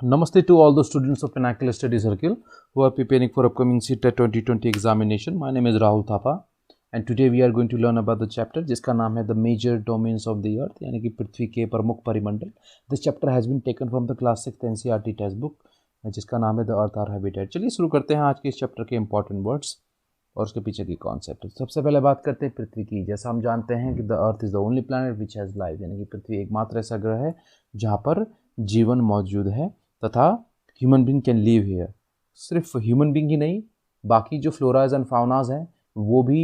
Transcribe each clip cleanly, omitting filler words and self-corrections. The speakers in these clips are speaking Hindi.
Namaste to all the students of Pinnacle Study Circle who are preparing for upcoming CTET 2020 examination. My name is Rahul Thapa and today we are going to learn about the chapter जिसका नाम है The Major Domains of the Earth यानी कि पृथ्वी के प्रमुख परिमंडल. This chapter has been taken from the class 6th NCERT textbook जिसका नाम है The Earth Our Habitat. चलिए शुरू करते हैं आज के इस चैप्टर के इंपॉर्टेंट वर्ड्स और उसके पीछे की कॉन्सेप्ट. सबसे पहले बात करते हैं पृथ्वी की. जैसा हम जानते हैं कि the earth is the only planet which has life यानी कि पृथ्वी एकमात्र ऐसा ग्रह है जहाँ पर जीवन मौजूद है तथा human being can live here. सिर्फ ह्यूमन बींग ही नहीं, बाकी जो फ्लोराज एंड फाउनाज हैं वो भी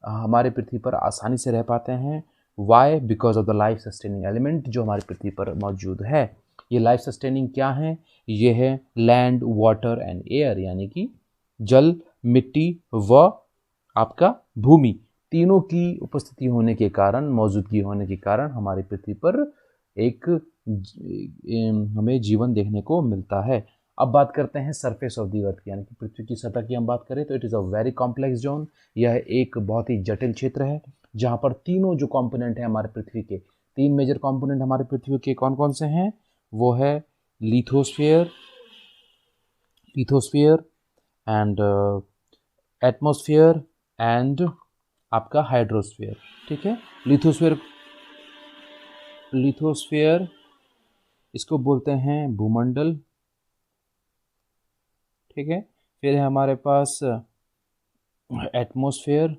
हमारे पृथ्वी पर आसानी से रह पाते हैं. Why? Because of the life sustaining element जो हमारी पृथ्वी पर मौजूद है. ये लाइफ सस्टेनिंग क्या है? ये है लैंड, वाटर एंड एयर यानी कि जल, मिट्टी व आपका भूमि, तीनों की उपस्थिति होने के कारण, मौजूदगी होने के कारण हमारी पृथ्वी पर एक हमें जीवन देखने को मिलता है. अब बात करते हैं सरफेस ऑफ द अर्थ की यानी कि पृथ्वी की सतह की हम बात करें तो it is a very complex zone. यह एक बहुत ही जटिल क्षेत्र है जहाँ पर तीनों जो कंपोनेंट हैं हमारे पृथ्वी के, तीन मेजर कंपोनेंट हमारे पृथ्वी के कौन कौन से हैं? वो है लिथोस्फीयर एंड एटमॉस्फेयर एंड आपका हाइड्रोस्फीयर. ठीक है, लिथोस्फीयर इसको बोलते हैं भूमंडल. ठीक है, फिर है हमारे पास एटमॉस्फेयर,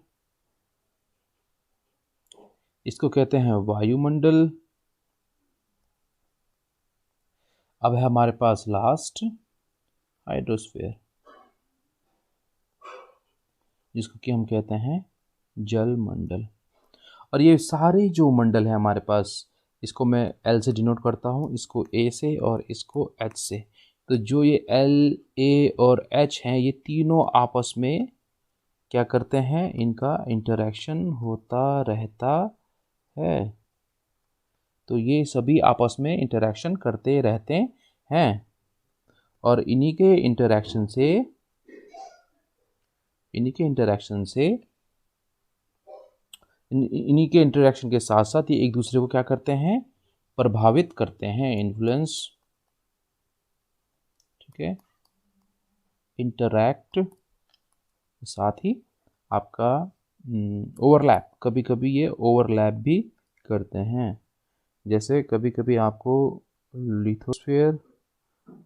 इसको कहते हैं वायुमंडल. अब है हमारे पास लास्ट हाइड्रोस्फीयर जिसको कि हम कहते हैं जल मंडल. और ये सारे जो मंडल है हमारे पास, इसको मैं एल से डिनोट करता हूँ, इसको ए से और इसको एच से. तो जो ये एल, ए और एच हैं ये तीनों आपस में क्या करते हैं? इनका इंटरेक्शन होता रहता है. तो ये सभी आपस में इंटरेक्शन करते रहते हैं और इन्हीं के इंटरेक्शन के साथ साथ ये एक दूसरे को क्या करते हैं? प्रभावित करते हैं, इन्फ्लुएंस. ठीक है, इंटरैक्ट, साथ ही आपका ओवरलैप, कभी कभी ये ओवरलैप भी करते हैं. जैसे कभी कभी आपको लिथोस्फीयर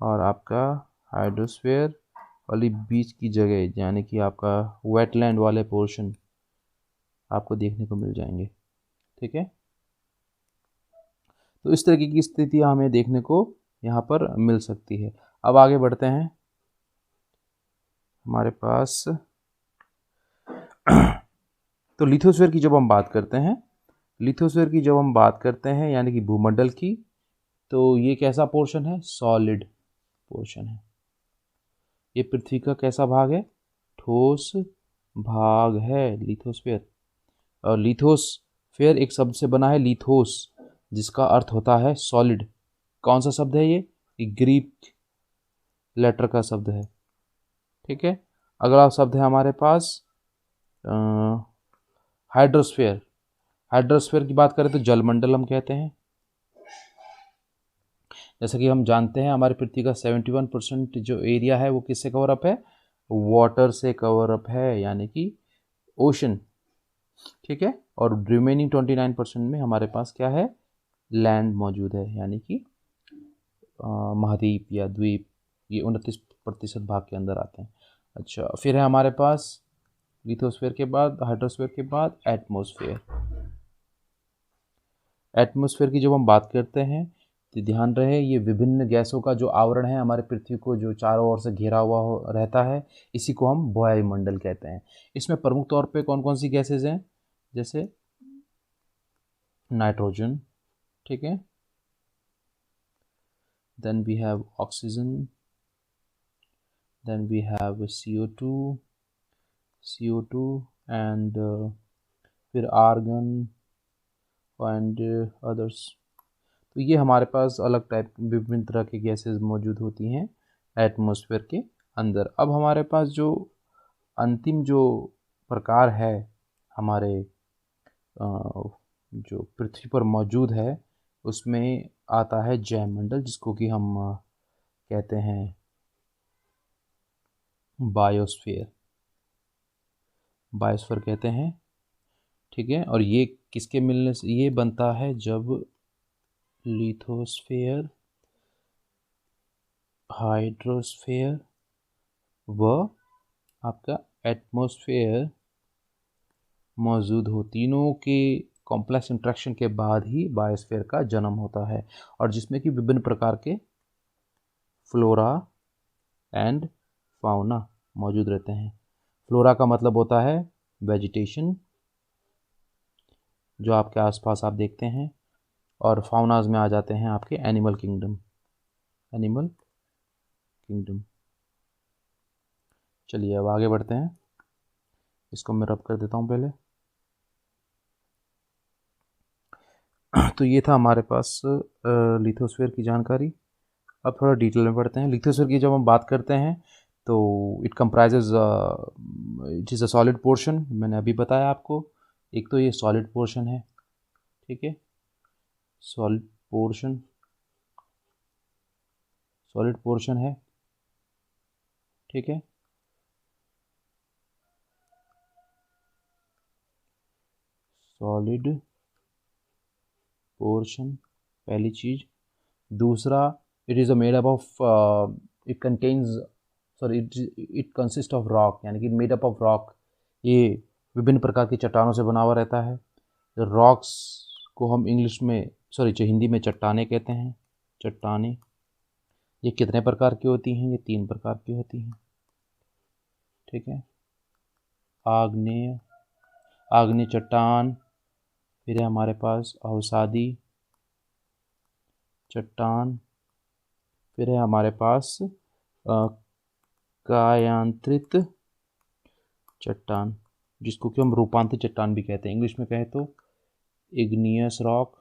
और आपका हाइड्रोस्फीयर वाली बीच की जगह यानी कि आपका वेटलैंड वाले पोर्शन आपको देखने को मिल जाएंगे. ठीक है, तो इस तरीके की स्थितियाँ हमें देखने को यहाँ पर मिल सकती है. अब आगे बढ़ते हैं. हमारे पास तो लिथोस्फीयर की जब हम बात करते हैं यानी कि भूमंडल की, तो ये कैसा पोर्शन है? सॉलिड पोर्शन है. ये पृथ्वी का कैसा भाग है? ठोस भाग है लिथोस्फीयर. और लिथोस्फीयर एक शब्द से बना है, लिथोस, जिसका अर्थ होता है सॉलिड. कौन सा शब्द है ये? ग्रीक लेटर का शब्द है. ठीक है, अगला शब्द है हमारे पास हाइड्रोस्फीयर. हाइड्रोस्फीयर की बात करें तो जलमंडल हम कहते हैं. जैसा कि हम जानते हैं हमारी पृथ्वी का 71% जो एरिया है वो किससे कवर अप है? वाटर से कवर अप है यानी कि ओशन. ठीक है, और रिमेनिंग 29% में हमारे पास क्या है? लैंड मौजूद है यानी कि महाद्वीप या द्वीप. ये 29% भाग के अंदर आते हैं. अच्छा, फिर है हमारे पास लिथोस्फीयर के बाद, हाइड्रोस्फीयर के बाद एटमॉस्फेयर. एटमॉस्फेयर की जब हम बात करते हैं तो ध्यान रहे ये विभिन्न गैसों का जो आवरण है हमारे पृथ्वी को जो चारों ओर से घेरा हुआ रहता है, इसी को हम वायुमंडल कहते हैं. इसमें प्रमुख तौर पे कौन कौन सी गैसेज हैं? जैसे नाइट्रोजन. ठीक है, then we have oxygen, then we have CO2 and फिर आर्गन एंड अदर्स. तो ये हमारे पास अलग टाइप विभिन्न तरह की गैसेस मौजूद होती हैं एटमॉस्फेयर के अंदर. अब हमारे पास जो अंतिम जो प्रकार है हमारे जो पृथ्वी पर मौजूद है उसमें आता है जैवमंडल, जिसको कि हम कहते हैं बायोस्फीयर, बायोस्फीयर कहते हैं, ठीक है। और ये किसके मिलने से ये बनता है, जब लिथोस्फीयर, हाइड्रोस्फीयर व आपका एटमॉस्फेयर मौजूद हो, तीनों के कॉम्प्लेक्स इंट्रैक्शन के बाद ही बायोस्फीयर का जन्म होता है, और जिसमें कि विभिन्न प्रकार के फ्लोरा एंड फाउना मौजूद रहते हैं। फ्लोरा का मतलब होता है वेजिटेशन, जो आपके आसपास आप देखते हैं, और फाउनाज में आ जाते हैं आपके एनिमल किंगडम, एनिमल किंगडम। चलिए अब आगे बढ़ते हैं, इसको मैं रब कर देता हूँ पहले। तो ये था हमारे पास लिथोस्फीयर की जानकारी। अब थोड़ा डिटेल में पढ़ते हैं। लिथोस्फीयर की जब हम बात करते हैं तो it comprises, it is a solid portion, मैंने अभी बताया आपको। एक तो ये सॉलिड पोर्शन है, ठीक है, सॉलिड पोर्शन, सॉलिड पोर्शन है, ठीक है। सॉलिड पोर्शन पहली चीज। दूसरा, it is a made up of, it contains, sorry, it consist of rock, यानी कि मेड अप ऑफ रॉक। ये विभिन्न प्रकार की चट्टानों से बना हुआ रहता है। रॉक्स को हम इंग्लिश में, सॉरी, हिंदी में चट्टाने कहते हैं, चट्टाने। ये कितने प्रकार की होती हैं? ये 3 प्रकार की होती हैं, ठीक है। आग्नेय, आग्नेय चट्टान, फिर है हमारे पास अवसादी चट्टान, फिर है हमारे पास कायांतरित चट्टान, जिसको कि हम रूपांतरित चट्टान भी कहते हैं। इंग्लिश में कहें तो इग्नियस रॉक,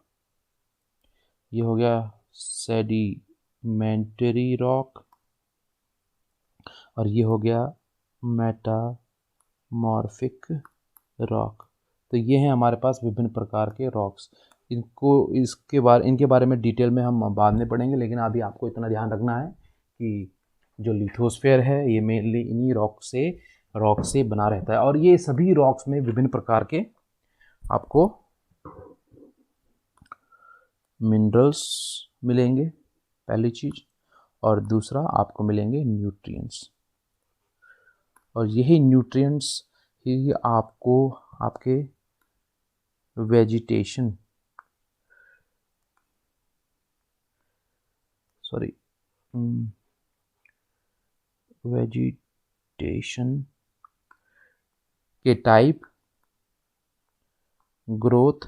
ये हो गया सेडिमेंटरी रॉक, और ये हो गया मेटामॉर्फिक रॉक। तो ये हैं हमारे पास विभिन्न प्रकार के रॉक्स। इनके बारे में डिटेल में हम बाद में पढ़ेंगे, लेकिन अभी आपको इतना ध्यान रखना है कि जो लिथोस्फीयर है ये मेनली इन्हीं रॉक से बना रहता है, और ये सभी रॉक्स में विभिन्न प्रकार के आपको मिनरल्स मिलेंगे, पहली चीज, और दूसरा आपको मिलेंगे न्यूट्रिएंट्स, और यही न्यूट्रिएंट्स ही आपको आपके वेजिटेशन, सॉरी, वेजिटेशन के टाइप, ग्रोथ,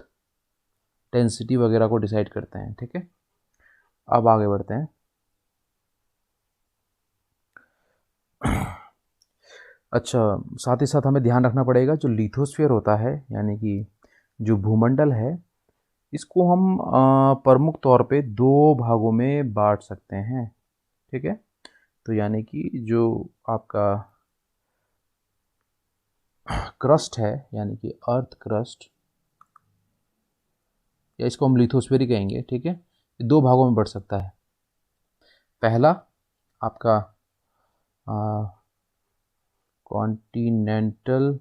डेंसिटी वगैरह को डिसाइड करते हैं, ठीक है। अब आगे बढ़ते हैं। अच्छा, साथ ही साथ हमें ध्यान रखना पड़ेगा, जो लिथोस्फीयर होता है, यानी कि जो भूमंडल है, इसको हम प्रमुख तौर पे 2 भागों में बांट सकते हैं, ठीक है। तो यानी कि जो आपका क्रस्ट है, यानी कि अर्थ क्रस्ट, या इसको हम लिथोस्फीयर ही कहेंगे, ठीक है, ये 2 भागों में बढ़ सकता है। पहला आपका कॉन्टिनेंटल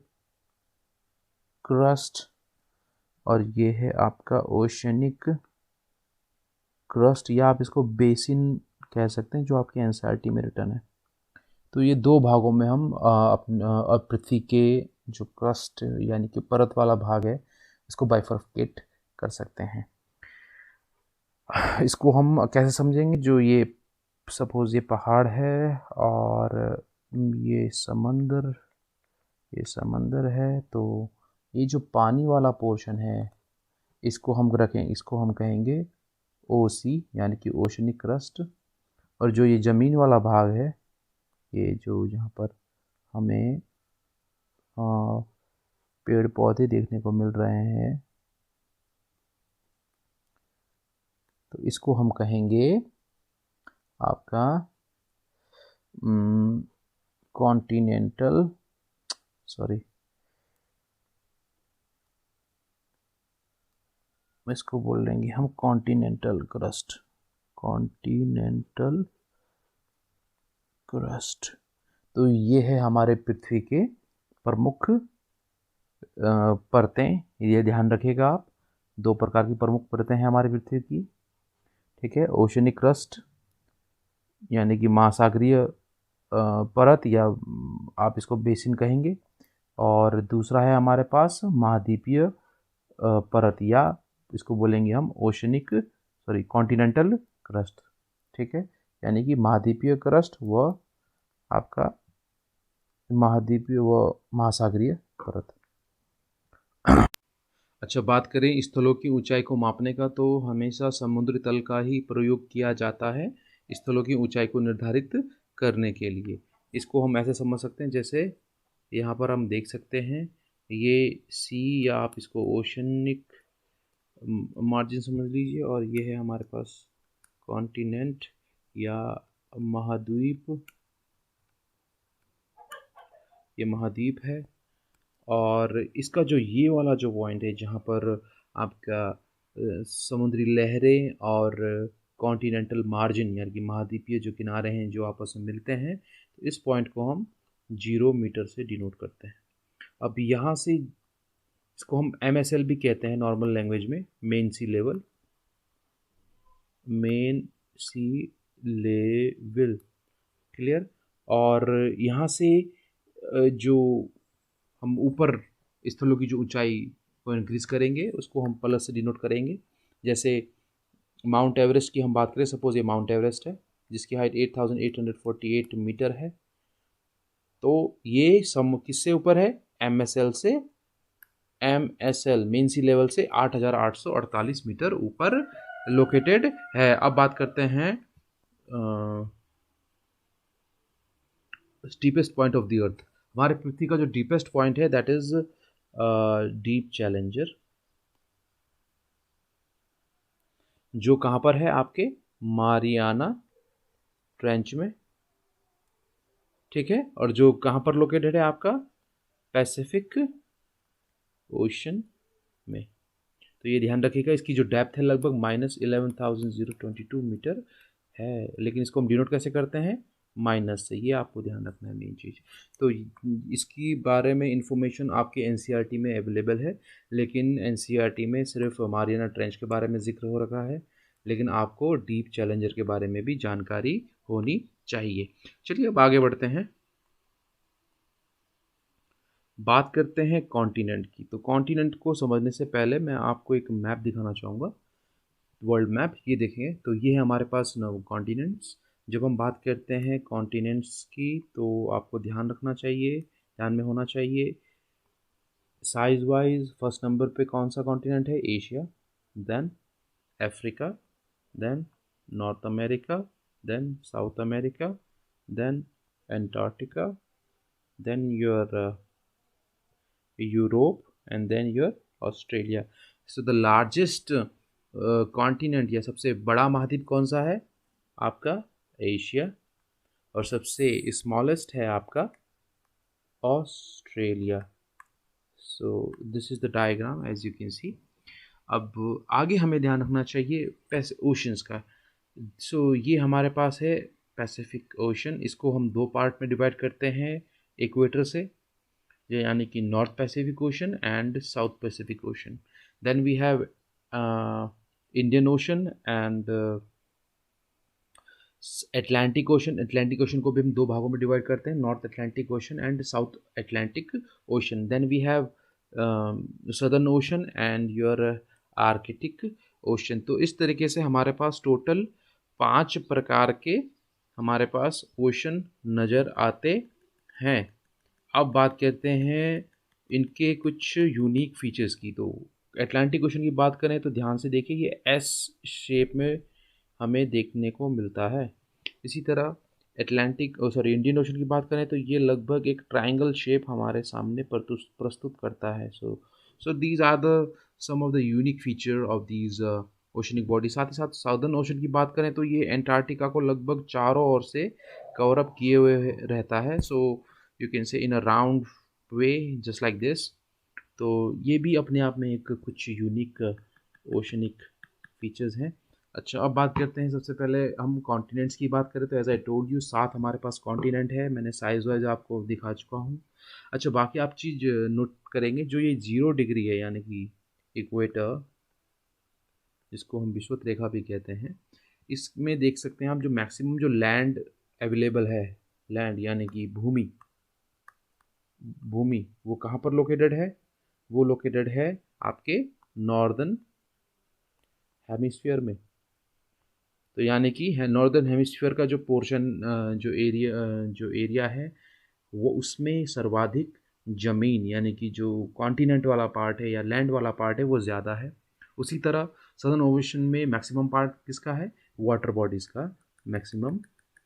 क्रस्ट, और ये है आपका ओशनिक क्रस्ट, या आप इसको बेसिन कह सकते हैं, जो आपके एनसीईआरटी में रिटर्न है। तो ये 2 भागों में हम पृथ्वी के जो क्रस्ट यानी कि परत वाला भाग है, इसको बाइफरकेट कर सकते हैं। इसको हम कैसे समझेंगे? जो ये सपोज ये पहाड़ है, और ये समंदर है, तो ये जो पानी वाला पोर्शन है, इसको हम कहेंगे ओसी, यानी कि ओशनिक क्रस्ट। और जो ये ज़मीन वाला भाग है, ये जो यहाँ पर हमें पेड़ पौधे देखने को मिल रहे हैं, तो इसको हम कहेंगे आपका कॉन्टिनेंटल, सॉरी, इसको बोल देंगे हम कॉन्टिनेंटल क्रस्ट, कॉन्टिनेंटल क्रस्ट। तो ये है हमारे पृथ्वी के प्रमुख परतें, ये ध्यान रखिएगा आप। दो प्रकार की प्रमुख परतें हैं हमारी पृथ्वी की, ठीक है। ओशनिक क्रस्ट यानी कि महासागरीय परत, या आप इसको बेसिन कहेंगे, और दूसरा है हमारे पास महाद्वीपीय परत, या इसको बोलेंगे हम कॉन्टिनेंटल क्रस्ट, ठीक है। यानी कि महाद्वीपीय क्रस्ट व आपका महाद्वीपीय व महासागरीय परत। अच्छा, बात करें स्थलों की ऊंचाई को मापने का, तो हमेशा समुद्री तल का ही प्रयोग किया जाता है स्थलों की ऊंचाई को निर्धारित करने के लिए। इसको हम ऐसे समझ सकते हैं, जैसे यहाँ पर हम देख सकते हैं ये सी, या आप इसको ओशनिक मार्जिन समझ लीजिए, और ये है हमारे पास कॉन्टिनेंट या महाद्वीप, ये महाद्वीप है। और इसका जो ये वाला जो पॉइंट है जहाँ पर आपका समुद्री लहरें और कॉन्टिनेंटल मार्जिन यानी कि महाद्वीपीय जो किनारे हैं जो आपस में मिलते हैं, तो इस पॉइंट को हम 0 मीटर से डिनोट करते हैं। अब यहाँ से इसको हम MSL भी कहते हैं नॉर्मल लैंग्वेज में, मेन सी लेवल, मेन सी लेवल, क्लियर। और यहाँ से जो हम ऊपर स्थलों की जो ऊंचाई को इंक्रीज करेंगे उसको हम प्लस से डिनोट करेंगे। जैसे माउंट एवरेस्ट की हम बात करें, सपोज ये माउंट एवरेस्ट है जिसकी हाइट 8848 मीटर है, तो ये किससे ऊपर है? MSL से, MSL मेन सी लेवल से 8848 मीटर ऊपर लोकेटेड है। अब बात करते हैं डीपेस्ट पॉइंट ऑफ द अर्थ। हमारे पृथ्वी का जो डीपेस्ट पॉइंट है दैट इज डीप चैलेंजर, जो कहाँ पर है? आपके मारियाना ट्रेंच में, ठीक है। और जो कहाँ पर लोकेटेड है? आपका पैसिफिक ओशन में। तो ये ध्यान रखिएगा, इसकी जो डेप्थ है लगभग -11,022 मीटर है, लेकिन इसको हम डिनोट कैसे करते हैं? माइनस से। ये आपको ध्यान रखना है मेन चीज़। तो इसकी बारे में इंफॉर्मेशन आपके NCERT में अवेलेबल है, लेकिन NCERT में सिर्फ मारियाना ट्रेंच के बारे में जिक्र हो रखा है, लेकिन आपको डीप चैलेंजर के बारे में भी जानकारी होनी चाहिए। चलिए अब आगे बढ़ते हैं, बात करते हैं कॉन्टिनेंट की। तो कॉन्टिनेंट को समझने से पहले मैं आपको एक मैप दिखाना चाहूँगा, वर्ल्ड मैप। ये देखें, तो ये है हमारे पास 9 कॉन्टिनेंट्स। जब हम बात करते हैं कॉन्टिनेंट्स की, तो आपको ध्यान रखना चाहिए, ध्यान में होना चाहिए, साइज वाइज फर्स्ट नंबर पे कौन सा कॉन्टिनेंट है? Asia, then Africa, then North America, then South America, then Antarctica, then your Europe, and then your Australia. So the largest continent या सबसे बड़ा महाद्वीप कौन सा है? आपका एशिया। और सबसे स्मॉलेस्ट है आपका Australia. So this is the diagram as you can see. अब आगे हमें ध्यान रखना चाहिए ओशंस का। सो ये हमारे पास है पैसिफिक ओशन, इसको हम 2 पार्ट में डिवाइड करते हैं इक्वेटर से, यानी कि North Pacific Ocean and South Pacific Ocean. Then we have Indian Ocean and Atlantic Ocean. Atlantic Ocean को भी हम 2 भागों में डिवाइड करते हैं, North Atlantic Ocean and South Atlantic Ocean. Then we have Southern Ocean and your Arctic Ocean. तो इस तरीके से हमारे पास टोटल 5 प्रकार के हमारे पास ओशन नज़र आते हैं। अब बात करते हैं इनके कुछ यूनिक फीचर्स की। तो अटलांटिक ओशन की बात करें तो ध्यान से देखिए, ये S शेप में हमें देखने को मिलता है। इसी तरह इंडियन ओशन की बात करें तो ये लगभग एक ट्रायंगल शेप हमारे सामने प्रस्तुत करता है। So these are the some of the unique feature of these oceanic body. साथ ही साथ साउदर्न ओशन की बात करें तो ये एंटार्क्टिका को लगभग चारों ओर से कवर अप किए हुए रहता है। So you can say in a round way just like this. तो ये भी अपने आप में एक कुछ यूनिक ओशनिक फीचर्स हैं। अच्छा, अब बात करते हैं। सबसे पहले हम कॉन्टिनेंट्स की बात करें तो एज आई टोल्ड यू 7 हमारे पास कॉन्टिनेंट है, मैंने साइज वाइज आपको दिखा चुका हूँ। अच्छा, बाकी आप चीज़ नोट करेंगे, जो ये 0 डिग्री है यानी कि इक्वेटर, जिसको हम विषुवत रेखा भी कहते हैं, इसमें देख सकते हैं आप जो मैक्सिमम जो लैंड अवेलेबल है, लैंड यानी कि भूमि, भूमि वो कहाँ पर लोकेटेड है? वो लोकेटेड है आपके नॉर्दर्न हेमिस्फीयर में। तो यानी कि है नॉर्दर्न हेमिस्फीयर का जो पोर्शन, जो एरिया है, वो उसमें सर्वाधिक ज़मीन यानी कि जो कॉन्टिनेंट वाला पार्ट है या लैंड वाला पार्ट है वो ज़्यादा है। उसी तरह सदर्न ओशन में मैक्सिमम पार्ट किसका है? वाटर बॉडीज़ का मैक्सिमम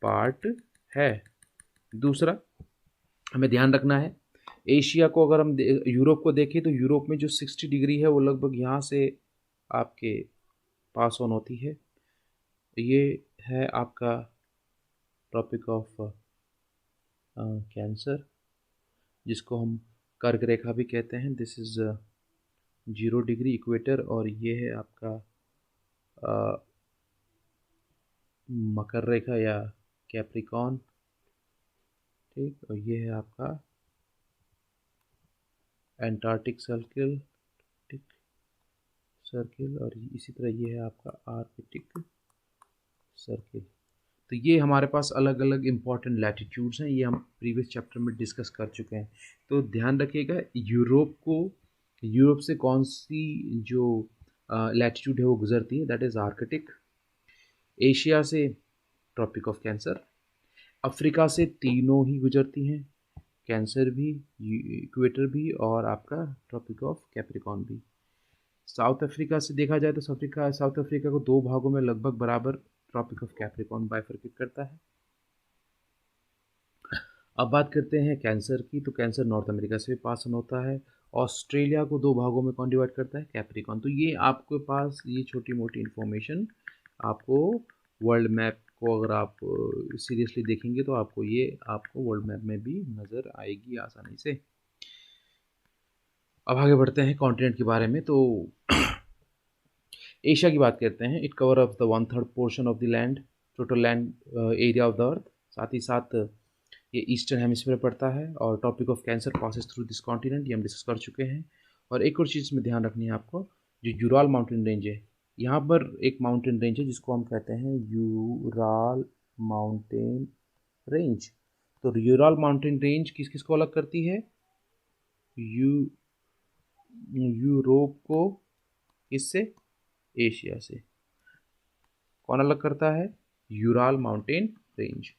पार्ट है। दूसरा हमें ध्यान रखना है, एशिया को अगर हम यूरोप को देखें तो यूरोप में जो 60 डिग्री है वो लगभग यहाँ से आपके पास ऑन होती है। ये है आपका ट्रॉपिक ऑफ कैंसर, जिसको हम कर्क रेखा भी कहते हैं। दिस इज़ 0 डिग्री इक्वेटर, और ये है आपका मकर रेखा या कैप्रिकॉन, ठीक। और ये है आपका एंटार्क्टिक सर्किल, टिक सर्किल, और इसी तरह ये है आपका आर्कटिक सर्किल। तो ये हमारे पास अलग अलग इंपॉर्टेंट लैटिट्यूड्स हैं, ये हम प्रीवियस चैप्टर में डिस्कस कर चुके हैं। तो ध्यान रखिएगा, यूरोप से कौन सी जो लैटिट्यूड है वो गुजरती है, दैट इज़ आर्कटिक। एशिया से ट्रॉपिक ऑफ कैंसर, अफ्रीका से तीनों ही गुजरती हैं, कैंसर भी, इक्वेटर भी, और आपका ट्रॉपिक ऑफ कैप्रिकॉन भी। साउथ अफ्रीका से देखा जाए तो साउथ अफ्रीका को 2 भागों में लगभग बराबर ट्रॉपिक ऑफ कैप्रिकॉन बाइफरकेट करता है। अब बात करते हैं कैंसर की, तो कैंसर नॉर्थ अमेरिका से भी पास ऑन होता है। ऑस्ट्रेलिया को 2 भागों में कौन डिवाइड करता है? कैप्रिकॉन। तो ये आपके पास ये छोटी मोटी इन्फॉर्मेशन आपको वर्ल्ड मैप को अगर आप सीरियसली देखेंगे तो आपको वर्ल्ड मैप में भी नज़र आएगी आसानी से। अब आगे बढ़ते हैं कॉन्टिनेंट के बारे में। तो एशिया की बात करते हैं। It cover of the 1/3 portion of the land, total land area of the अर्थ। साथ ही साथ ये ईस्टर्न हेमिस्फीयर पड़ता है, और topic of cancer passes through this continent, ये हम डिस्कस कर चुके हैं। और एक और चीज़ में ध्यान रखनी है आपको, जो यूराल माउंटेन रेंज है, यहाँ पर एक माउंटेन रेंज है जिसको हम कहते हैं यूराल माउंटेन रेंज। तो यूराल माउंटेन रेंज किस किस को अलग करती है? यू यूरोप को किससे? एशिया से। कौन अलग करता है? Ural mountain range.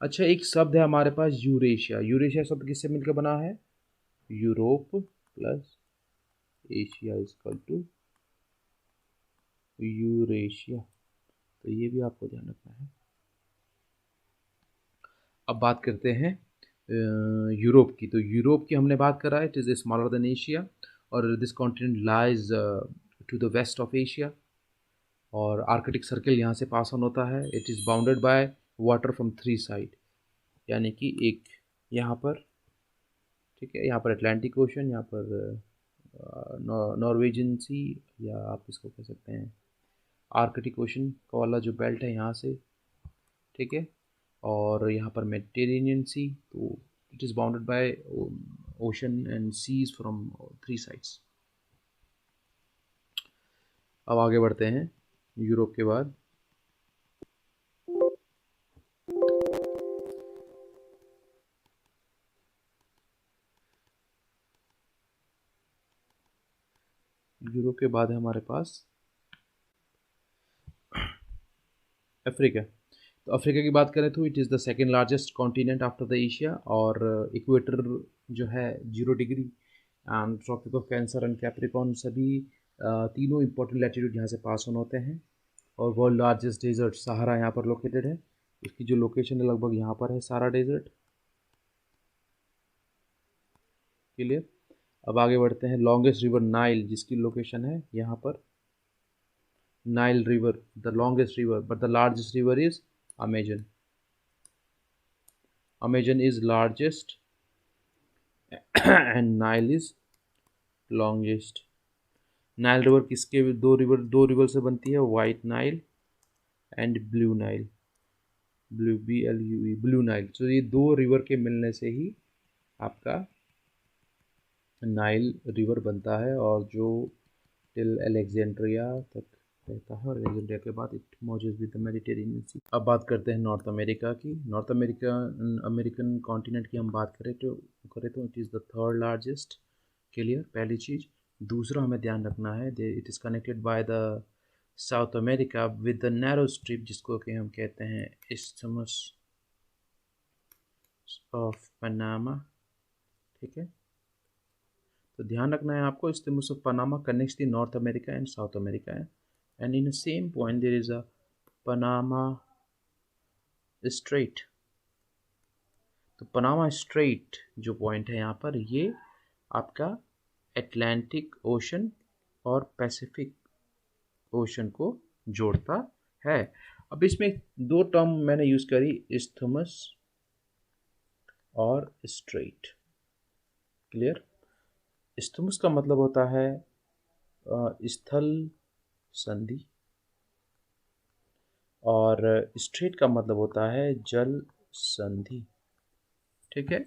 अच्छा, एक शब्द है हमारे पास यूरेशिया। यूरेशिया शब्द किससे मिलकर बना है? Europe plus Asia equal to Eurasia. तो ये भी आपको ध्यान रखना है। अब बात करते हैं यूरोप की। तो यूरोप की हमने बात करा है, it is smaller than Asia, और this continent lies to the west of Asia, और आर्कटिक सर्किल यहाँ से पास ऑन होता है। It is bounded by water from 3 side, यानी कि एक यहाँ पर, ठीक है, यहाँ पर अटलांटिक ओशन, यहाँ पर नॉर्वेजियन सी, या आप इसको कह सकते हैं आर्कटिक ओशन का वाला जो बेल्ट है यहाँ से, ठीक है, और यहाँ पर मेडिटेरेनियन सी। तो it is bounded by ocean and seas from 3 sides. अब आगे बढ़ते हैं यूरोप के बाद। यूरोप के बाद है हमारे पास अफ्रीका। तो अफ्रीका की बात करें तो it is the second largest continent after the Asia, और इक्वेटर जो है 0 degree, and Tropic of Cancer and Capricorn, सभी तीनों इंपॉर्टेंट लैटिट्यूड यहाँ से पास ऑन होते हैं। और वर्ल्ड लार्जेस्ट डेजर्ट सहारा यहाँ पर लोकेटेड है, इसकी जो लोकेशन है लगभग यहाँ पर है, सारा डेजर्ट। क्लियर। अब आगे बढ़ते हैं लॉन्गेस्ट रिवर नाइल, जिसकी लोकेशन है यहाँ पर। Nile river, the longest river, but the largest river is Amazon. Amazon is largest and Nile is longest. Nile river किसके, दो रिवर से बनती है, white Nile and blue Nile, blue Nile. तो ये दो रिवर के मिलने से ही आपका नाइल रिवर बनता है, और जो टिल अलेक्जेंड्रिया तक रहता है, और अलेक्जेंड्रिया के बाद इट मौजूद विद द मेडिटेरेनियन सी। अब बात करते हैं नॉर्थ अमेरिका की। नॉर्थ अमेरिकन कॉन्टिनेंट की हम बात करें तो it is the third largest. Clear, पहली चीज़। दूसरा हमें ध्यान रखना है, it is connected by the south America with the narrow strip, जिसको कि हम कहते हैं इस्थमस ऑफ पनामा। ठीक है, तो ध्यान रखना है आपको, Isthmus of Panama connects the North America and South America, and in the same point there is a Panama Strait. तो पनामा स्ट्रेट जो पॉइंट है यहाँ पर, ये आपका अटलांटिक ओशन और पैसिफिक ओशन को जोड़ता है। अब इसमें दो टर्म मैंने यूज़ करी, इस्थमस और स्ट्रेट। क्लियर, इस्थमस का मतलब होता है स्थल संधि, और स्ट्रेट का मतलब होता है जल संधि। ठीक है,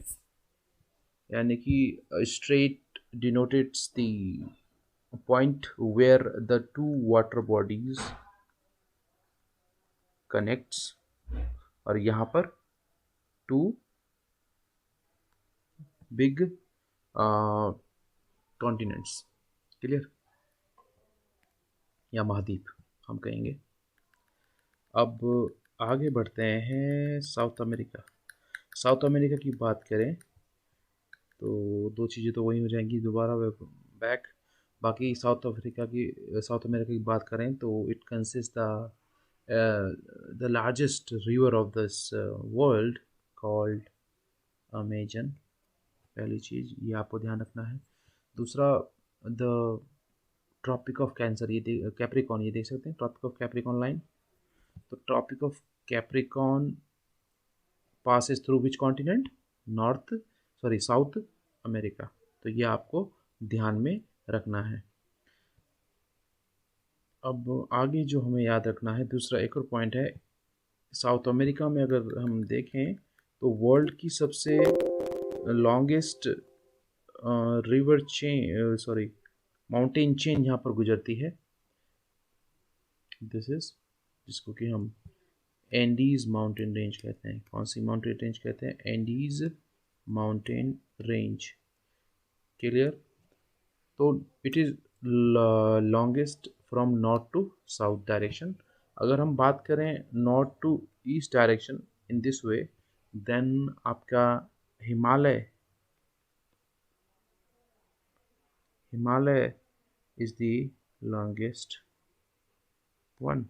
यानी कि strait denotes the point where the two water bodies connects, और यहाँ पर टू बिग कॉन्टिनेंट्स। क्लियर, या महाद्वीप हम कहेंगे। अब आगे बढ़ते हैं साउथ अमेरिका। साउथ अमेरिका की बात करें तो दो चीज़ें तो वही हो जाएंगी दोबारा बैक। बाकी साउथ अमेरिका की बात करें तो it consist the largest river of this world called Amazon. पहली चीज़ ये आपको ध्यान रखना है। दूसरा, द ट्रॉपिक ऑफ कैंसर, ये कैप्रिकॉन, ये देख सकते हैं ट्रॉपिक ऑफ कैप्रिकॉन लाइन। तो Tropic of Capricorn passes through which continent, South America. तो ये आपको ध्यान में रखना है। अब आगे जो हमें याद रखना है, दूसरा एक और पॉइंट है, साउथ अमेरिका में अगर हम देखें तो वर्ल्ड की सबसे longest river chain mountain chain यहाँ पर गुजरती है। जिसको कि हम एंडीज माउंटेन रेंज कहते हैं। कौन सी माउंटेन रेंज कहते हैं? Andes mountain range. क्लियर, तो it is longest from north to south direction. अगर हम बात करें north to east direction in this way, then आपका Himalaya is the longest one.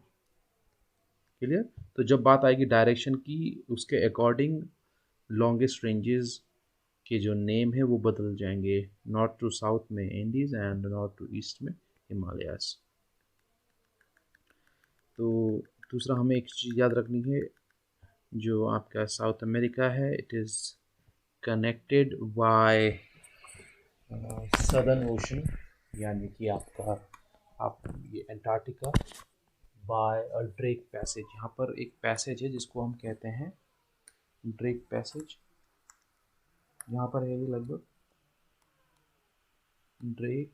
Clear, तो जब बात आएगी डायरेक्शन की, उसके अकॉर्डिंग लॉन्गेस्ट रेंजेस के जो नेम है वो बदल जाएंगे। नॉर्थ टू साउथ में Andes and north to east में हिमालयास। तो दूसरा हमें एक चीज़ याद रखनी है, जो आपका साउथ अमेरिका है, it is connected by southern ocean, यानी कि आप ये एंटार्क्टिका बाय ड्रेक पैसेज। यहाँ पर एक पैसेज है जिसको हम कहते हैं ड्रेक पैसेज। यहाँ पर है ये लगभग ड्रेक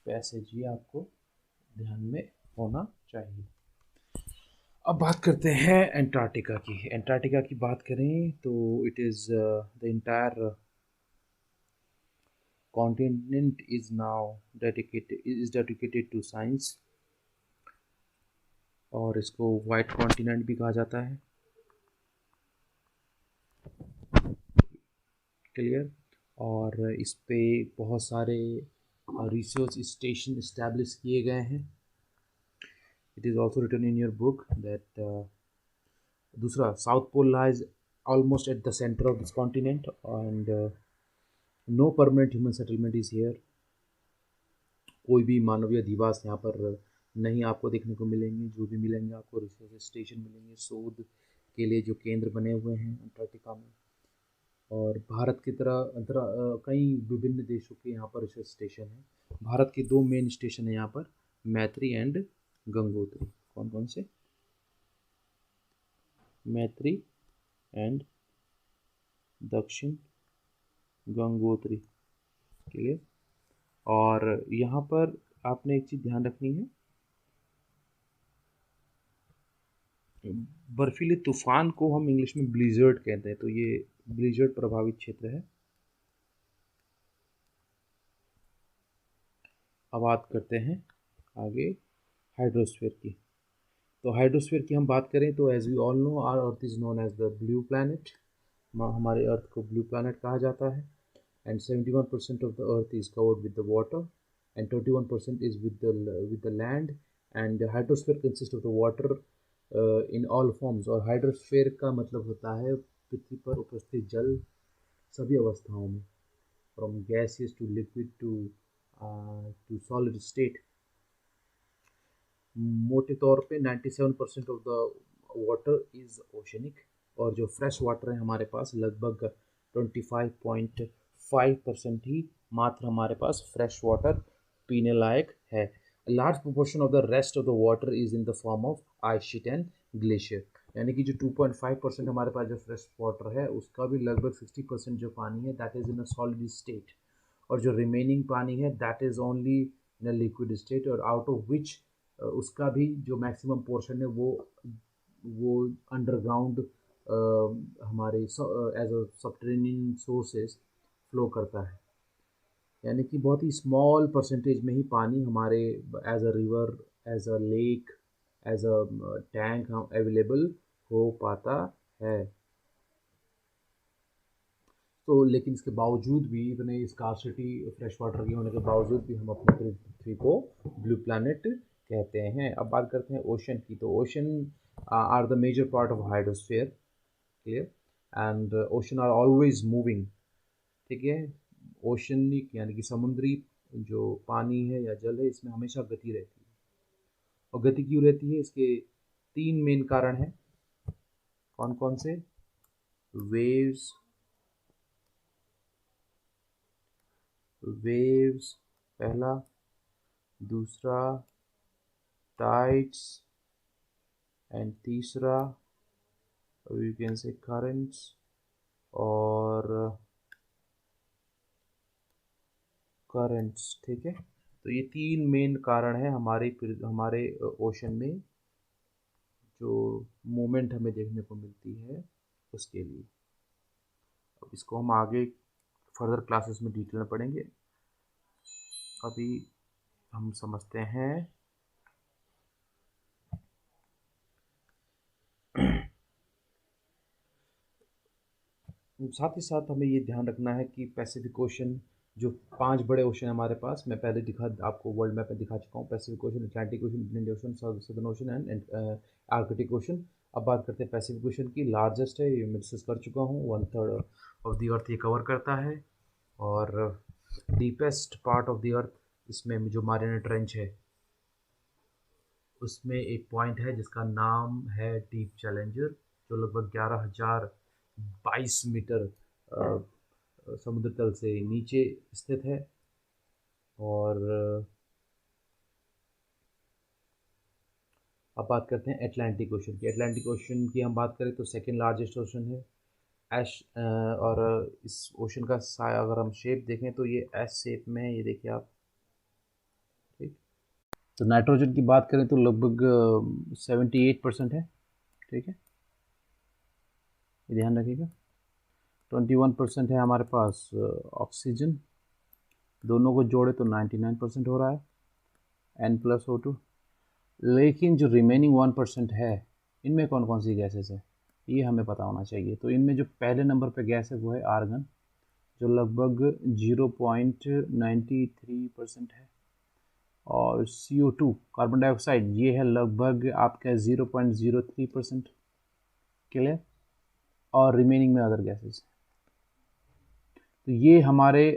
पैसेज, ये आपको ध्यान में होना चाहिए। अब बात करते हैं एंटार्क्टिका की। एंटार्क्टिका की बात करें तो it is the entire continent is now dedicated to science, और इसको वाइट कॉन्टिनेंट भी कहा जाता है। क्लियर, और इस पे बहुत सारे रिसर्च स्टेशन इस्टेब्लिश किए गए हैं। It is also written in your book that दूसरा, south pole lies almost at the centre of this continent, and no permanent human settlement is here. कोई भी मानवीय अधिवास यहाँ पर नहीं आपको देखने को मिलेंगे। जो भी मिलेंगे आपको रिसर्च स्टेशन मिलेंगे, शोध के लिए जो केंद्र बने हुए हैं अंटार्कटिका में। और भारत की तरह कई विभिन्न देशों के यहाँ पर रिसर्च स्टेशन है। भारत के दो मेन स्टेशन है यहाँ पर, मैत्री एंड गंगोत्री। कौन कौन से? मैत्री एंड दक्षिण गंगोत्री। क्लियर? और यहाँ पर आपने एक चीज़ ध्यान रखनी है, बर्फीले तूफान को हम इंग्लिश में ब्लिजर्ड कहते हैं, तो ये ब्लिजर्ड प्रभावित क्षेत्र है। अब बात करते हैं आगे हाइड्रोस्फीयर की। तो हाइड्रोस्फीयर की हम बात करें तो as we all know our earth is known as the blue planet. हमारे अर्थ को ब्लू प्लैनेट कहा जाता है। And 71% of the earth is covered with the water and 21% is with the land. And hydrosphere consist of the water in all forms. और हाइड्रोस्फीयर का मतलब होता है पृथ्वी पर उपस्थित जल सभी अवस्थाओं में, from gaseous to liquid to solid state. मोटे तौर पे 97% of the water is oceanic, और जो फ्रेश वाटर है हमारे पास लगभग 25.5% ही मात्र हमारे पास फ्रेश वाटर पीने लायक है। Large proportion of the rest of the water is in the form of ice sheet and glacier. यानी कि जो 2.5% हमारे पास जो फ्रेश वाटर है उसका भी लगभग 60% जो पानी है that is in a solid state, और जो रिमेनिंग पानी है that is only in a liquid state, और आउट ऑफ विच उसका भी जो मैक्सिमम पोर्शन है वो अंडरग्राउंड हमारे as a subterranean sources flow करता है। यानी कि बहुत ही स्मॉल परसेंटेज में ही पानी हमारे as a river, as a lake, as a tank available हो पाता है। तो लेकिन इसके बावजूद भी, इतने स्कार्सिटी फ्रेश वाटर की होने के बावजूद भी हम अपने पृथ्वी को ब्लू प्लैनेट कहते हैं। अब बात करते हैं ओशन की। तो ocean are the major part of hydrosphere. Clear? And ocean are always moving. ठीक है? ओशनिक यानी कि समुद्री जो पानी है या जल है इसमें हमेशा गति रहती है। और गति क्यों रहती है? इसके तीन मेन कारण हैं। कौन कौन से? वेव्स पहला, दूसरा टाइड्स, एंड तीसरा यू कैन से करंट्स। और करंट्स, ठीक है? तो ये तीन मेन कारण है हमारे ओशन में जो मूवमेंट हमें देखने को मिलती है उसके लिए। अब इसको हम आगे फर्दर क्लासेस में डिटेल में पढ़ेंगे। अभी हम समझते हैं साथ ही साथ हमें ये ध्यान रखना है कि पैसिफिक ओशन, जो 5 बड़े ओशन हमारे पास, मैं पहले आपको वर्ल्ड मैप में दिखा चुका हूँ। Pacific ocean, Atlantic ocean, Indian ocean, southern Ocean and Arctic ocean. अब बात करते हैं पैसिफिक ओशन की। लार्जेस्ट है, ये मैं डिस्कस कर चुका हूँ। 1/3 ऑफ द अर्थ ये कवर करता है। और डीपेस्ट पार्ट ऑफ द अर्थ, इसमें जो मारियाना ट्रेंच है उसमें एक पॉइंट है जिसका नाम है डीप चैलेंजर, जो लगभग 11,022 मीटर समुद्र तल से नीचे स्थित है। और अब बात करते हैं अटलांटिक ओशन की। अटलांटिक ओशन की हम बात करें तो सेकेंड लार्जेस्ट ओशन है। और इस ओशन का अगर हम शेप देखें तो ये एस शेप में है, ये देखिए आप। ठीक? तो नाइट्रोजन की बात करें तो लगभग 78% है। ठीक है, ये ध्यान रखिएगा। 21% है हमारे पास ऑक्सीजन। दोनों को जोड़े तो 99% हो रहा है, N+O2। लेकिन जो रिमेनिंग 1% है, इनमें कौन कौन सी गैसेस है ये हमें पता होना चाहिए। तो इनमें जो पहले नंबर पे गैस है वो है आर्गन, जो लगभग 0.93% है। और CO2 कार्बन डाइऑक्साइड, ये है लगभग आपका 0.03%। क्लियर? और रिमेनिंग में अदर गैसेस। तो ये हमारे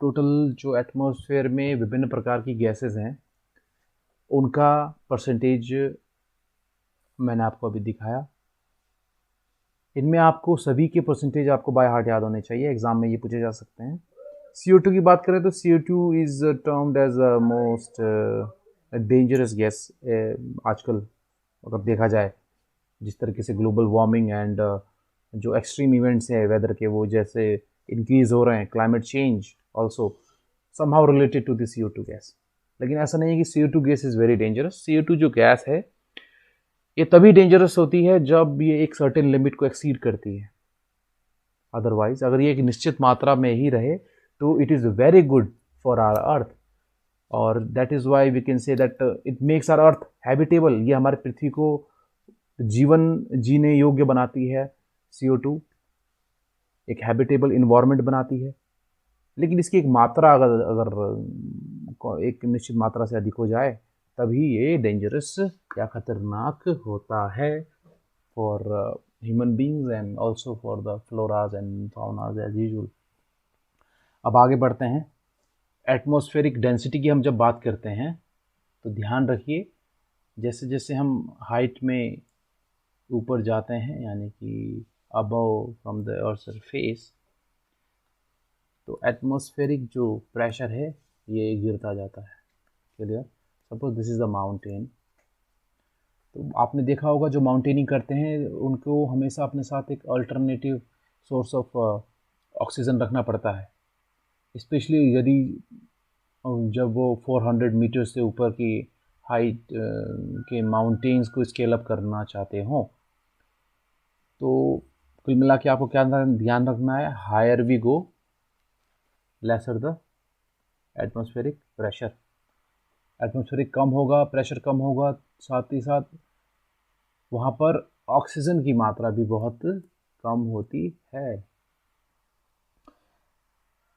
टोटल जो एटमॉस्फेयर में विभिन्न प्रकार की गैसेस हैं उनका परसेंटेज मैंने आपको अभी दिखाया। इनमें आपको सभी के परसेंटेज आपको बाय हार्ट याद होने चाहिए, एग्जाम में ये पूछे जा सकते हैं। CO2 की बात करें तो CO2 is termed as most dangerous gas आजकल, अगर देखा जाए जिस तरीके से ग्लोबल वार्मिंग एंड जो एक्सट्रीम इवेंट्स हैं वेदर के, वो जैसे इंक्रीज हो रहे हैं, climate change also somehow related to the CO2 gas. लेकिन ऐसा नहीं है कि CO2 gas is very dangerous. CO2 जो गैस है ये तभी डेंजरस होती है जब ये एक सर्टेन लिमिट को एक्सीड करती है। अदरवाइज अगर ये एक निश्चित मात्रा में ही रहे तो it is very good for our earth, और that is why we can say that it makes our earth habitable. ये हमारे पृथ्वी को जीवन जीने योग्य बनाती है। CO2 एक हैबिटेबल इन्वायरमेंट बनाती है। लेकिन इसकी एक मात्रा अगर अगर एक निश्चित मात्रा से अधिक हो जाए तभी ये डेंजरस या खतरनाक होता है for human beings and also for the floras and faunas as usual. अब आगे बढ़ते हैं। एटमॉस्फेरिक डेंसिटी की हम जब बात करते हैं तो ध्यान रखिए, जैसे जैसे हम हाइट में ऊपर जाते हैं, यानी कि above from the earth surface, तो एटमॉस्फेरिक जो प्रेशर है ये गिरता जाता है। Clear? Suppose this is the mountain, तो आपने देखा होगा जो माउंटेनिंग करते हैं उनको हमेशा अपने साथ एक अल्टरनेटिव सोर्स ऑफ ऑक्सीजन रखना पड़ता है, स्पेशली यदि जब वो 400 मीटर से ऊपर की हाइट के माउंटेन्स को स्केल अप करना चाहते हों। तो कुल मिला के आपको क्या ध्यान रखना है, higher we go lesser the atmospheric pressure. Atmospheric कम होगा, प्रेशर कम होगा, साथ ही साथ वहाँ पर ऑक्सीजन की मात्रा भी बहुत कम होती है।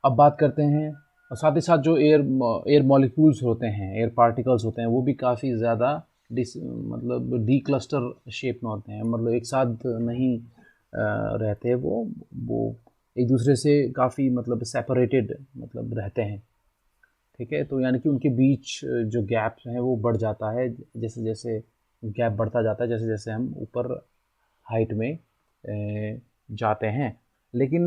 अब बात करते हैं, और साथ ही साथ जो एयर मॉलिक्यूल्स होते हैं, एयर पार्टिकल्स होते हैं, वो भी काफ़ी ज़्यादा मतलब डी क्लस्टर शेप में होते हैं, मतलब एक साथ नहीं रहते, वो एक दूसरे से काफ़ी मतलब सेपरेटेड मतलब रहते हैं। ठीक है, तो यानी कि उनके बीच जो गैप्स हैं वो बढ़ जाता है, जैसे जैसे गैप बढ़ता जाता है जैसे जैसे हम ऊपर हाइट में जाते हैं। लेकिन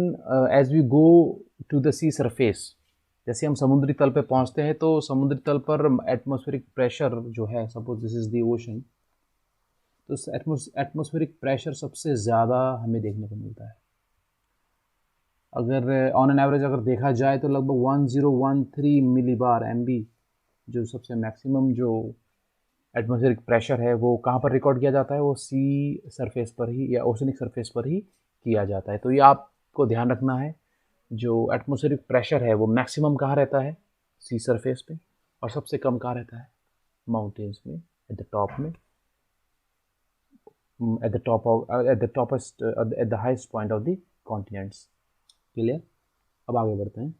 as we go to the sea surface, जैसे हम समुद्री तल पे पहुंचते हैं तो समुद्री तल पर एटमॉस्फेरिक प्रेशर जो है, suppose this is the ocean, तो एटमॉस्फेरिक प्रेशर सबसे ज़्यादा हमें देखने को मिलता है। अगर ऑन एन एवरेज अगर देखा जाए तो लगभग 1013 मिलीबार MB जो सबसे मैक्सिमम जो एटमॉस्फेरिक प्रेशर है वो कहाँ पर रिकॉर्ड किया जाता है, वो सी सरफेस पर ही या ओशनिक सरफेस पर ही किया जाता है। तो ये आपको ध्यान रखना है, जो एटमॉस्फेरिक प्रेशर है वो मैक्सिमम कहाँ रहता है, सी सरफेस पे, और सबसे कम कहाँ रहता है, माउंटेन्स में, एट द टॉप में, at the top of at the toppest at the highest point of the continents. Clear? अब आगे बढ़ते हैं।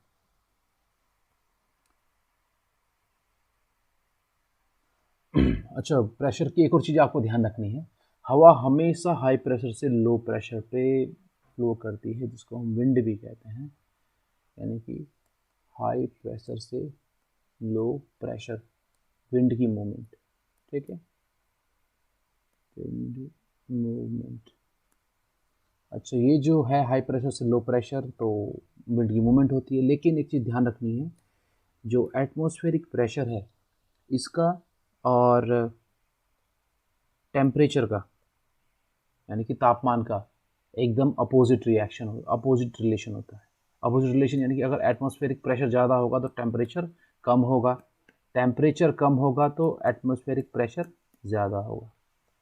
अच्छा, प्रेशर की एक और चीज़ आपको ध्यान रखनी है, हवा हमेशा हाई प्रेशर से लो प्रेशर पे फ्लो करती है, जिसको हम विंड भी कहते हैं, यानी कि हाई प्रेशर से लो प्रेशर, विंड की मूवमेंट। ठीक है, विंड मूवमेंट। अच्छा, ये जो है हाई प्रेशर से लो प्रेशर, तो विंड की मूवमेंट होती है। लेकिन एक चीज़ ध्यान रखनी है, जो एटमॉस्फेरिक प्रेशर है इसका और टेम्परेचर का, यानी कि तापमान का एकदम अपोजिट रिलेशन होता है। अपोजिट रिलेशन यानी कि अगर एटमॉस्फेरिक प्रेशर ज़्यादा होगा तो टेम्परेचर कम होगा, टेम्परेचर कम होगा तो एटमॉस्फेरिक प्रेशर ज़्यादा होगा।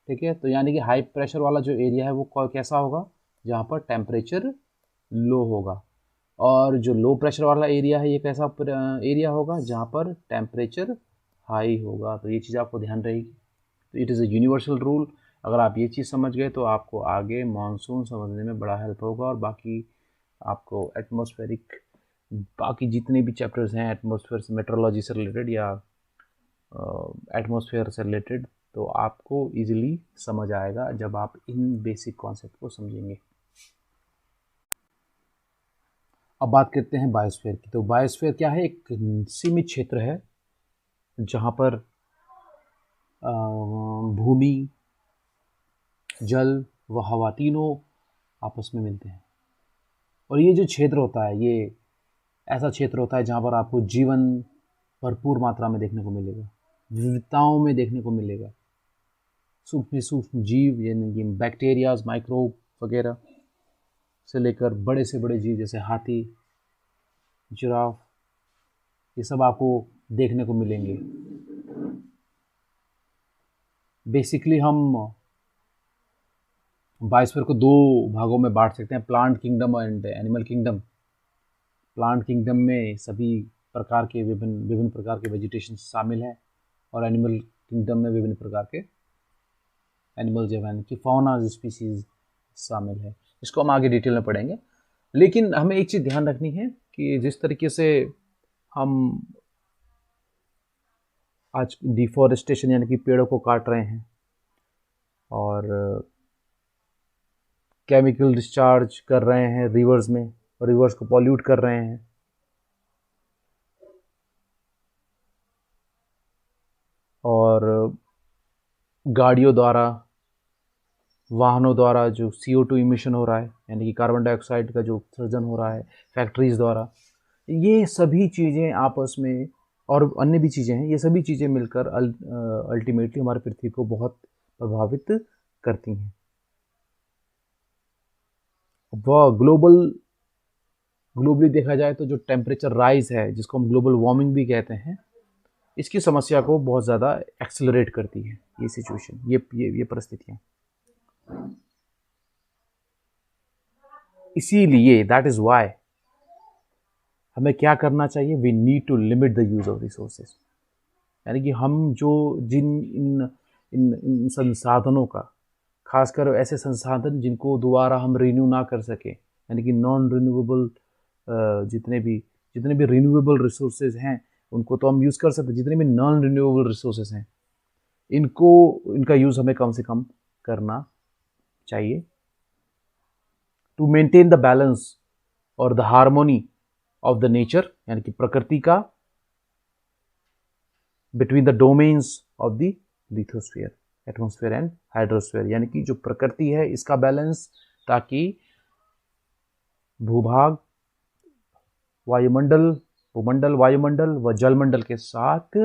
ठीक है, तो यानी कि हाई प्रेशर वाला जो एरिया है वो कैसा होगा, जहाँ पर टेम्परेचर लो होगा, और जो लो प्रेशर वाला एरिया है ये कैसा एरिया होगा, जहाँ पर टेम्परेचर हाई होगा। तो ये चीज़ आपको ध्यान रहेगी। तो it is a universal rule. अगर आप ये चीज़ समझ गए तो आपको आगे मानसून समझने में बड़ा हेल्प होगा, और बाकी आपको एटमॉस्फेरिक बाकी जितने भी चैप्टर्स हैं एटमॉस्फेयर से, मेट्रोलॉजी से रिलेटेड या एटमॉस्फेयर से रिलेटेड, तो आपको इजीली समझ आएगा जब आप इन बेसिक कॉन्सेप्ट को समझेंगे। अब बात करते हैं बायोस्फीयर की। तो बायोस्फीयर क्या है, एक सीमित क्षेत्र है जहाँ पर भूमि, जल व हवा तीनों आपस में मिलते हैं। और ये जो क्षेत्र होता है, ये ऐसा क्षेत्र होता है जहाँ पर आपको जीवन भरपूर मात्रा में देखने को मिलेगा, विविधताओं में देखने को मिलेगा। सूक्ष्म सूक्ष्म जीव यानी कि बैक्टीरियाज, माइक्रोब वगैरह से लेकर बड़े से बड़े जीव जैसे हाथी, जिराफ, ये सब आपको देखने को मिलेंगे। बेसिकली हम बायोस्फीयर को दो भागों में बांट सकते हैं, plant kingdom and animal kingdom. Plant kingdom में सभी प्रकार के विभिन्न प्रकार के वेजिटेशन शामिल है, और एनिमल किंगडम में विभिन्न प्रकार के एनिमल्स यानी कि फौना स्पीसीज शामिल है। इसको हम आगे डिटेल में पढ़ेंगे। लेकिन हमें एक चीज़ ध्यान रखनी है कि जिस तरीके से हम आज डिफॉरेस्टेशन यानी कि पेड़ों को काट रहे हैं और केमिकल डिस्चार्ज कर रहे हैं रिवर्स में, और रिवर्स को पॉल्यूट कर रहे हैं, और गाड़ियों द्वारा, वाहनों द्वारा जो CO2 इमिशन हो रहा है यानी कि कार्बन डाइऑक्साइड का जो उत्सर्जन हो रहा है फैक्ट्रीज द्वारा, ये सभी चीज़ें आपस में, और अन्य भी चीज़ें हैं, ये सभी चीज़ें मिलकर अल्टीमेटली हमारी पृथ्वी को बहुत प्रभावित करती हैं। वह ग्लोबली देखा जाए तो जो टेम्परेचर राइज है, जिसको हम ग्लोबल वार्मिंग भी कहते हैं, इसकी समस्या को बहुत ज़्यादा एक्सेलरेट करती है ये सिचुएशन, ये परिस्थितियाँ। इसीलिए दैट इज़ वाई हमें क्या करना चाहिए, we need to limit the use of resources. यानी कि हम जो इन संसाधनों का, खासकर ऐसे संसाधन जिनको दोबारा हम रिन्यू ना कर सकें, यानी कि नॉन रिन्यूएबल, जितने भी रिन्यूएबल रिसोर्सेज हैं उनको तो हम यूज़ कर सकते हैं, जितने भी नॉन रिन्यूएबल रिसोर्सेज हैं इनका यूज़ हमें कम से कम करना चाहिए, टू मेंटेन द बैलेंस और the harmony of the nature, यानी कि प्रकृति का, between the domains of the lithosphere, atmosphere and hydrosphere, यानी कि जो प्रकृति है इसका बैलेंस, ताकि भूभाग, भूमंडल, वायुमंडल व जलमंडल के साथ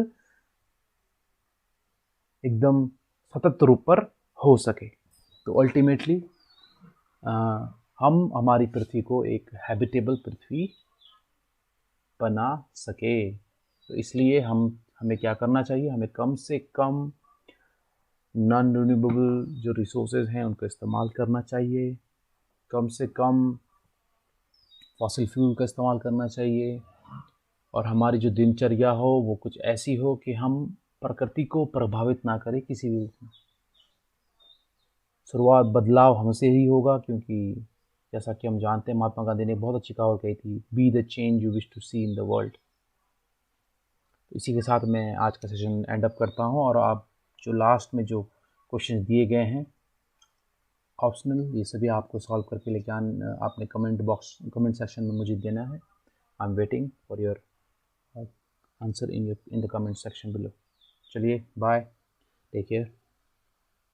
एकदम सतत रूप पर हो सके। तो अल्टीमेटली हम हमारी पृथ्वी को एक हैबिटेबल पृथ्वी बना सके। तो इसलिए हमें क्या करना चाहिए, हमें कम से कम नॉन रिन्यूएबल जो रिसोर्सेज हैं उनका इस्तेमाल करना चाहिए, कम से कम फॉसिल फ्यूल का इस्तेमाल करना चाहिए, और हमारी जो दिनचर्या हो वो कुछ ऐसी हो कि हम प्रकृति को प्रभावित ना करें किसी भी रूप में। शुरुआत, बदलाव हमसे ही होगा, क्योंकि जैसा कि हम जानते हैं महात्मा गांधी ने बहुत अच्छी कहावत कही थी, be the change you wish to see in the world. तो इसी के साथ मैं आज का सेशन एंड अप करता हूँ, और आप जो लास्ट में जो क्वेश्चन दिए गए हैं ऑप्शनल, ये सभी आपको सॉल्व करके लेके आपने कमेंट सेक्शन में मुझे देना है। I am waiting for your answer in the comment section below. चलिए बाय, टेक केयर।